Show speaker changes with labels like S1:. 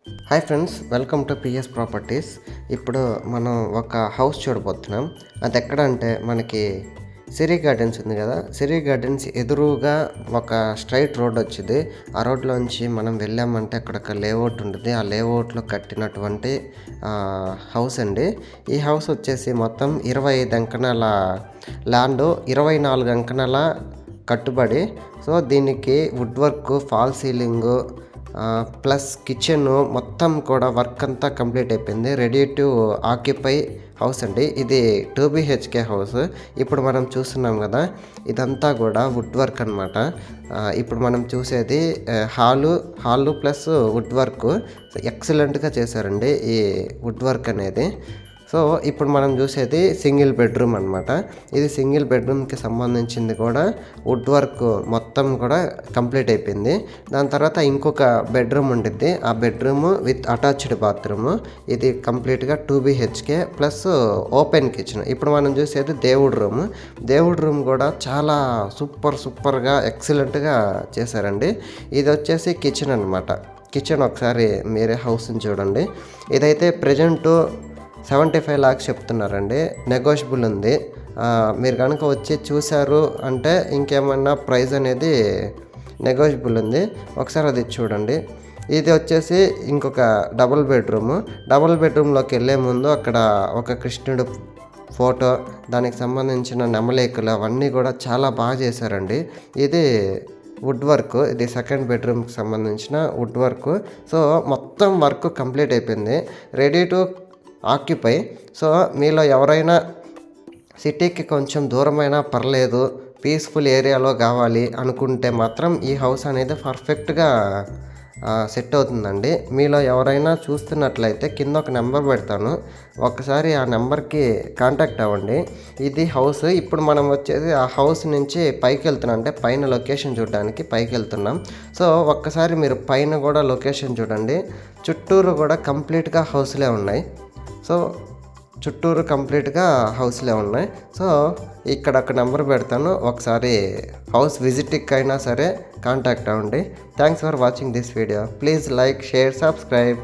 S1: Hi friends, welcome to PS properties. ఇప్పుడు మనం ఒక హౌస్ చూడబోతున్నాం. అది ఎక్కడ అంటే మనకి సిరి గార్డెన్స్ ఉంది కదా, సిరి గార్డెన్స్ ఎదురుగా ఒక స్ట్రైట్ రోడ్ వచ్చింది. ఆ రోడ్లోంచి మనం వెళ్ళామంటే అక్కడ ఒక లేఅవుట్ ఉంటుంది. ఆ లేఅవుట్లో కట్టినటువంటి హౌస్ అండి. ఈ హౌస్ వచ్చేసి మొత్తం 25 అంకణాల ల్యాండ్, 24 అంకణాల కట్టుబడి. సో దీనికి wood work, fall ceiling plus kitchen మొత్తం కూడా వర్క్ అంతా కంప్లీట్ అయిపోయింది. రెడీ టు ఆక్యుపై హౌస్ అండి. ఇది 2 BHK హౌస్. ఇప్పుడు మనం చూస్తున్నాం కదా, ఇదంతా కూడా వుడ్ వర్క్ అనమాట. ఇప్పుడు మనం చూసేది హాలు ప్లస్ వుడ్ వర్క్ ఎక్సలెంట్గా చేశారండి ఈ వుడ్ వర్క్ అనేది. సో ఇప్పుడు మనం చూసేది సింగిల్ బెడ్రూమ్ అనమాట. ఇది సింగిల్ బెడ్రూమ్కి సంబంధించింది కూడా వుడ్ వర్క్ మొత్తం కూడా కంప్లీట్ అయిపోయింది. దాని తర్వాత ఇంకొక బెడ్రూమ్ ఉంటుంది. ఆ బెడ్రూమ్ విత్ అటాచ్డ్ బాత్రూమ్. ఇది కంప్లీట్గా 2 BHK ప్లస్ ఓపెన్ కిచెన్. ఇప్పుడు మనం చూసేది దేవుడి రూమ్ కూడా చాలా సూపర్గా ఎక్సలెంట్గా చేశారండి. ఇది వచ్చేసి కిచెన్ అనమాట. కిచెన్ ఒకసారి మీరే హౌస్ని చూడండి. ఇదైతే ప్రజెంటు 75 lakhs చెప్తున్నారండి. నెగోషియబుల్ ఉంది. మీరు కనుక వచ్చి చూశారు అంటే ఇంకేమన్నా ప్రైస్ అనేది నెగోషియబుల్ ఉంది. ఒకసారి అది చూడండి. ఇది వచ్చేసి ఇంకొక డబుల్ బెడ్రూమ్లోకి వెళ్ళే ముందు అక్కడ ఒక కృష్ణుడు ఫోటో, దానికి సంబంధించిన నెమలేకులు అవన్నీ కూడా చాలా బాగా చేశారండి. ఇది వుడ్ వర్క్. ఇది సెకండ్ బెడ్రూమ్కి సంబంధించిన వుడ్ వర్క్. సో మొత్తం వర్క్ కంప్లీట్ అయిపోయింది, రెడీ టు ఆక్యుపై. సో మీలో ఎవరైనా సిటీకి కొంచెం దూరమైనా పర్లేదు, పీస్ఫుల్ ఏరియాలో కావాలి అనుకుంటే మాత్రం ఈ హౌస్ అనేది పర్ఫెక్ట్గా సెట్ అవుతుందండి. మీలో ఎవరైనా చూస్తున్నట్లయితే కింద ఒక నెంబర్ పెడతాను, ఒకసారి ఆ నెంబర్కి కాంటాక్ట్ అవ్వండి. ఇది హౌస్. ఇప్పుడు మనం వచ్చేసి ఆ హౌస్ నుంచి పైకి వెళ్తున్నాం, అంటే పైన లొకేషన్ చూడడానికి పైకి వెళ్తున్నాం. సో ఒక్కసారి మీరు పైన కూడా లొకేషన్ చూడండి. చుట్టూరు కూడా కంప్లీట్గా హౌస్లే ఉన్నాయి. సో చుట్టూరు కంప్లీట్గా హౌస్లే ఉన్నాయి. సో ఇక్కడ ఒక నెంబర్ పెడతాను, ఒకసారి హౌస్ విజిట్కి అయినా సరే కాంటాక్ట్ అవ్వండి. Thanks for watching this video. Please like, share, subscribe.